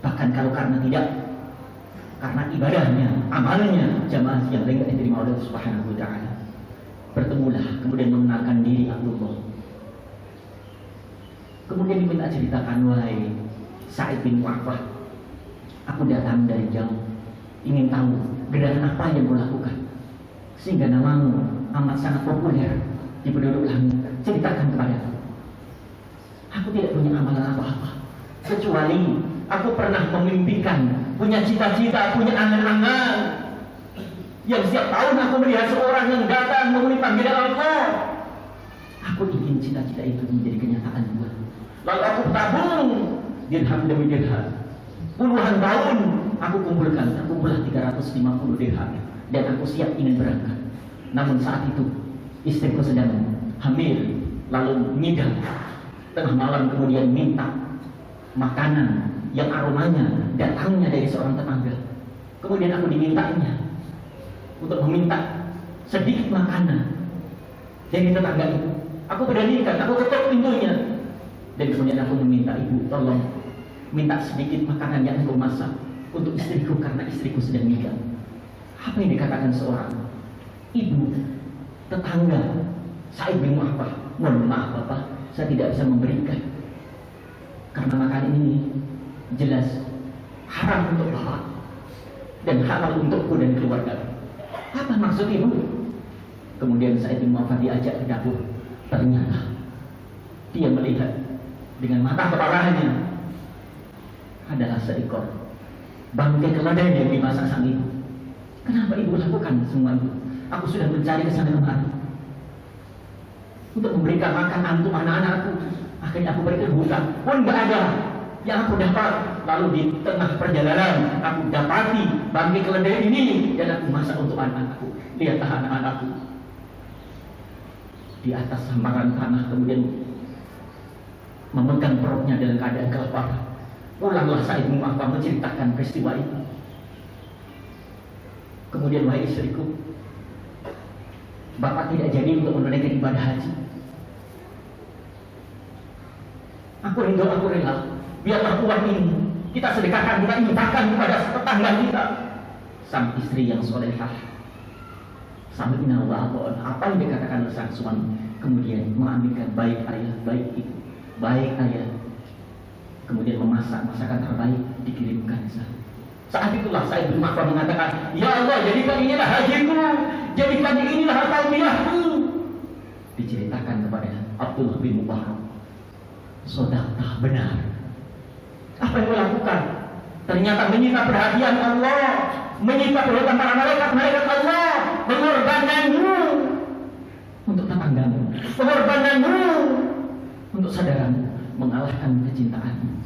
S5: Bahkan kalau karena ibadahnya, amalnya, jamaah yang lain tidak diterima oleh Allah Subhanahu wa ta'ala. Bertemulah, kemudian mengenalkan diri Abdullah. Kemudian diminta ceritakan, wahai Sa'id bin Mu'affah, aku datang dari jauh, ingin tahu gerakan apa yang kau lakukan sehingga namamu amat sangat populer di penduduk langit. Ceritakan kepadaku. Aku tidak punya amalan apa-apa kecuali aku pernah memimpikan, punya cita-cita, punya angan-angan yang setiap tahun aku melihat seorang yang datang memenuhi panggilan Allah. Aku ingin cita-cita itu menjadi kenyataan buat. Lalu aku tabung dirham demi dirham. Puluhan tahun aku kumpulkan, terkumpullah 350 dirham dan aku siap ingin berangkat. Namun saat itu istriku sedang hamil, lalu ngidam. Tengah malam kemudian minta makanan yang aromanya datangnya dari seorang tetangga. Kemudian aku dimintanya untuk meminta sedikit makanan dari tetangga itu. Aku beranikan, aku ketuk pintunya. Dan kemudian aku meminta, ibu tolong minta sedikit makanan yang engkau masak untuk istriku karena istriku sedang nikah. Apa yang dikatakan seorang ibu tetangga Sa'id bin Mu'affah? Mohon maaf Bapak, saya tidak bisa memberikan karena makanan ini jelas haram untuk Bapak dan halal untukku dan keluarga. Apa maksud ibu? Kemudian Sa'id bin Mu'affah diajak ke dapur. Ternyata dia melihat dengan mata kepalanya adalah seekor bangkai keledai yang dimasak sang ibu. Kenapa ibu lakukan semua itu? Aku sudah mencari kesana kemari untuk memberikan makan untuk anak-anakku. Akhirnya aku berikan hutang pun nggak ada yang aku dapat. Lalu di tengah perjalanan aku dapati bangkai keledai ini dan aku masak untuk anak-anakku. Lihatlah anak-anakku di atas hamparan tanah, kemudian memegang perutnya dalam keadaan kelaparan. Pulanglah Sa'id bin Mu'adh menceritakan peristiwa itu. Kemudian, wahai istriku, Bapak tidak jadi untuk menunaikan ibadah haji. Aku rindu, aku rela. Biarlah uang ini kita sedekahkan, kita infakkan kepada tetangga kita. Sang istri yang solehah, sami'na wa ata'na, apa yang dikatakan oleh sang suami, kemudian mengambilkan baik ayah, baik ibu, baik ayah, kemudian memasak masakan terbaik dikirimkan ke sana. Saat itulah Sa'id bin Mu'adh mengatakan, ya Allah, jadikan inilah hajiku, jadikan inilah taubiahku. Diceritakan kepada Abdullah bin Mubarak, sodaqah, benar. Apa yang kau lakukan? Ternyata menyita perhatian Allah, menyita perhatian para malaikat Allah, mengorbankanmu untuk tetanggamu, mengorbankanmu untuk saudaramu, mengalahkan kecintaanmu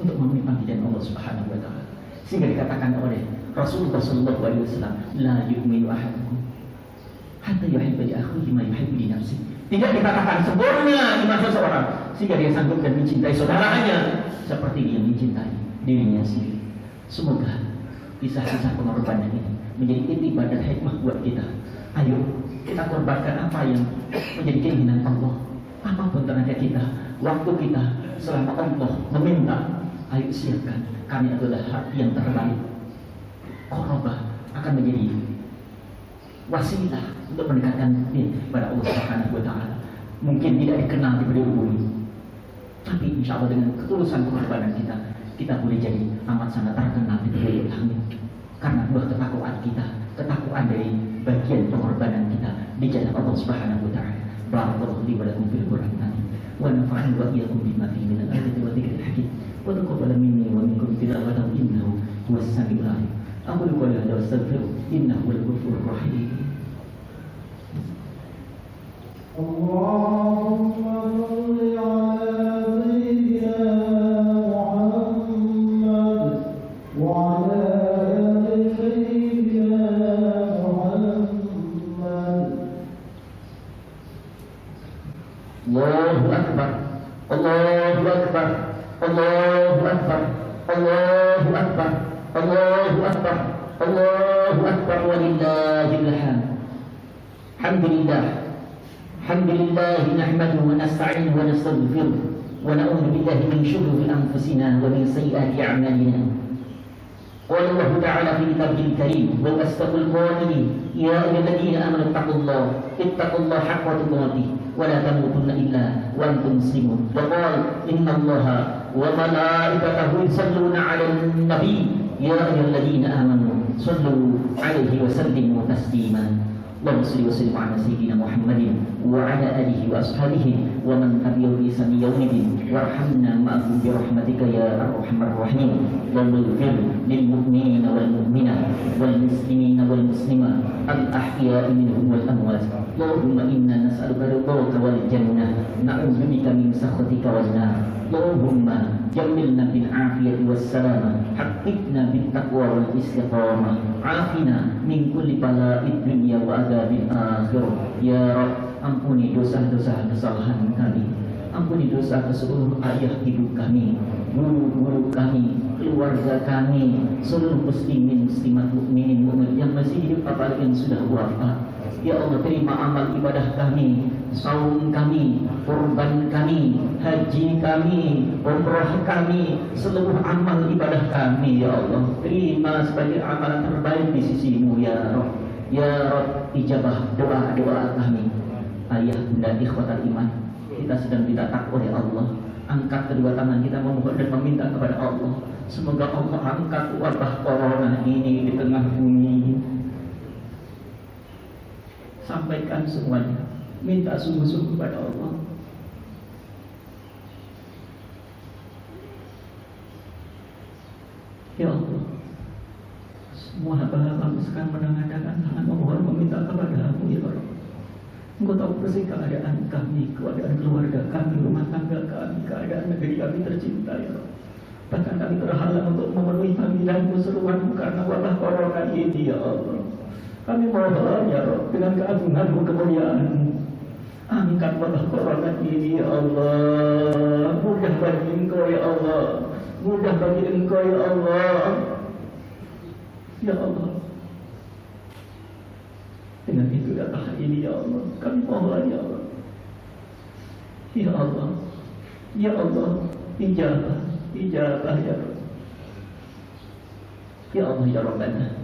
S5: untuk memenuhi panggilan Allah Subhanahu wa taala. Sehingga dikatakan oleh Rasulullah sallallahu alaihi wasallam, la yu'minu ahadukum hatta yuhibba li akhihi ma yuhibbu li nafsihi. Tidak dikatakan sempurna iman seseorang sehingga dia sanggup dan mencintai saudaranya seperti dia mencintai dirinya sendiri. Semoga kisah-kisah pengorbanan ini menjadi inti dan hikmah buat kita. Ayo kita korbankan apa yang menjadi keinginan Allah. Apapun tenaga kita, waktu kita, selama Allah meminta, ayo siapkan. Kami adalah hati yang terbaik. Qorobah akan menjadi wasilah untuk mendekatkan diri kepada Allah Subhanahu wa taala. Mungkin tidak dikenal di penduduk bumi, tapi insya Allah dengan ketulusan pengorbanan kita, kita boleh jadi amat sangat terkenal di penduduk langit. Karena buah ketakwaan kita, ketakwaan dari bagian pengorbanan kita di jalan Allah Subhanahu wa taala. Barakallahu li wa lakum fil Qur'an wa nafa'ani wa iyyakum bima fihi min al-ayati wa dhikril hakim wa taqabbal minni wa minkum tilawatahu innahu huwas samiul alim. Aqulu qawli hadza wa astaghfiruh innahu huwal ghafurur rahim.
S2: Allahumma shalli ala sayyidina Muhammad wa ala ali sayyidina Muhammad.
S5: Allahu Akbar, Allahu Akbar, Allahu Akbar, Allahu Akbar, Allahu Akbar, Allahu Akbar, walillahil hamd. Alhamdulillah, alhamdulillah, nahmaduhu wa nasta'inuhu wa nastaghfiruh wa na'udzu billahi min shururi anfusina wa min sayyiati a'malina. قال الله تعالى في كتابه الكريم وأصدق القائلين يا أيها الذين آمنوا اتقوا الله حق تقاته ولا تموتن إلا وأنتم مسلمون. وقال إن الله وملائكته يصلون على النبي يا أيها الذين آمنوا صلوا عليه وسلموا تسليما. اللهم صل وسلم على سيدنا محمد وعلى آله وأصحابه ومن تبعهم بإحسان إلى يوم الدين وارحمنا معهم برحمتك يا أرحم الراحمين. اللهم اغفر للمؤمنين والمؤمنات والمسلمين والمسلمات الأحياء منهم والأموات. اللهم إنا نسألك رضاك والجنة نعوذ بك من سخطك والنار. اللهم جملنا بالعافية والسلامة حققنا بالتقوى والاستقامة عافنا من كل بلاء الدنيا وعذاب الآخرة. يا رب, ampuni dosa-dosa kesalahan kami, ampuni dosa keseluruh ayah ibu kami, guru-guru kami, keluarga kami, seluruh muslimin, muslimat, mukminin, mukminat yang masih hidup apalagi yang sudah wafat. Ya Allah, terima amal ibadah kami, saum kami, kurban kami, haji kami, umrah kami, seluruh amal ibadah kami. Ya Allah, terima sebagai amalan terbaik di sisi-Mu ya Rabb. Ya Rabb, ijabah doa-doa kami. Ayah, bunda, ikhwatal iman, kita sedang ditatap oleh Allah. Angkat kedua tangan kita memohon dan meminta kepada Allah. Semoga Allah angkat wabah corona ini di tengah bumi. Sampaikan semuanya, minta sungguh-sungguh kepada Allah. Ya Allah, Semua hamba-hamba sekarang menengadahkan tangan memohon meminta kepada-Mu ya Allah. Engkau tahu persis keadaan kami, keadaan keluarga kami, rumah tangga kami, keadaan negeri kami tercinta ya Allah. Bahkan kami berhalang untuk memenuhi panggilan-Mu, seruan-Mu karena wabah corona ini ya Allah. Kami mohon ya Allah, dengan keagungan-Mu, kemuliaan-Mu, angkat wabah corona ini ya Allah. Mudah bagi Engkau ya Allah, mudah bagi Engkau ya Allah. Ya Allah, dengan itu datang ini ya Allah, kami mohon ya Allah. Ya Allah, ya Allah, ijabah ya Allah. Ya Allah ya Rabbana,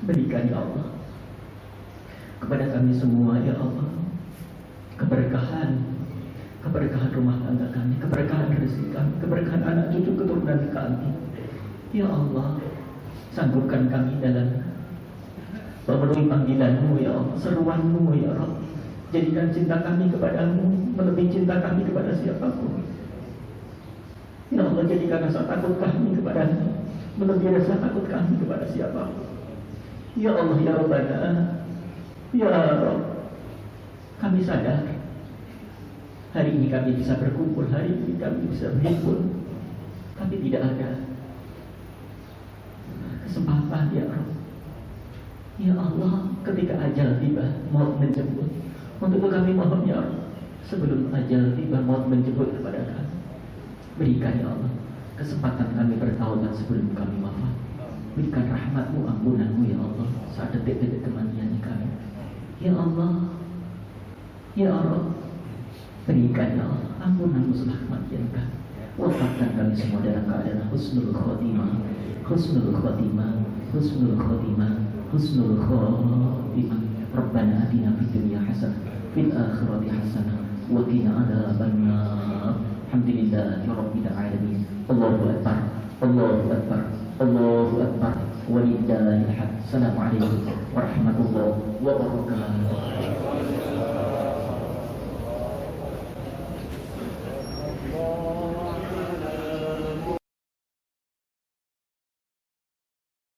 S5: berikan ya Allah kepada kami semua ya Allah keberkahan rumah tangga kami, keberkahan rezeki kami, keberkahan anak cucu keturunan kami. Ya Allah, sanggupkan kami dalam memenuhi panggilan-Mu ya Allah, seruan-Mu ya Allah. Jadikan cinta kami kepada-Mu melebihi cinta kami kepada siapapun. Ya Allah, jadikan rasa takut kami kepada-Mu melebihi rasa takut kami kepada siapapun. Ya Allah ya Rabbana, ya Rabb, kami sadar hari ini kami bisa berkumpul, hari ini kami bisa berhimpun, tapi tidak ada kesempatan ya Rabb. Ya Allah, ketika ajal tiba, maut menjemput, untuk kami mohon ya Allah, sebelum ajal tiba, maut menjemput kepada kami, berikan ya Allah kesempatan kami bertaubat sebelum kami wafat. Berikan rahmat-Mu, ampunan-Mu ya Allah saat detik-detik kematian kami. Ya Allah, ya Allah, berikan ya Allah ampunan-Mu setelah kematian kami. Wafatkan kami semua dalam keadaan husnul khotimah, husnul khotimah, husnul khotimah, husnul khotimah. Rabbana atina fid dunya hasanah, fil akhirati hasanah, wa qina adzabannar. Alhamdulillahi rabbil alamin. Allahu akbar, Allahu akbar, Allahu akbar. Walillahil hamd. Assalamualaikum warahmatullahi wabarakatuh.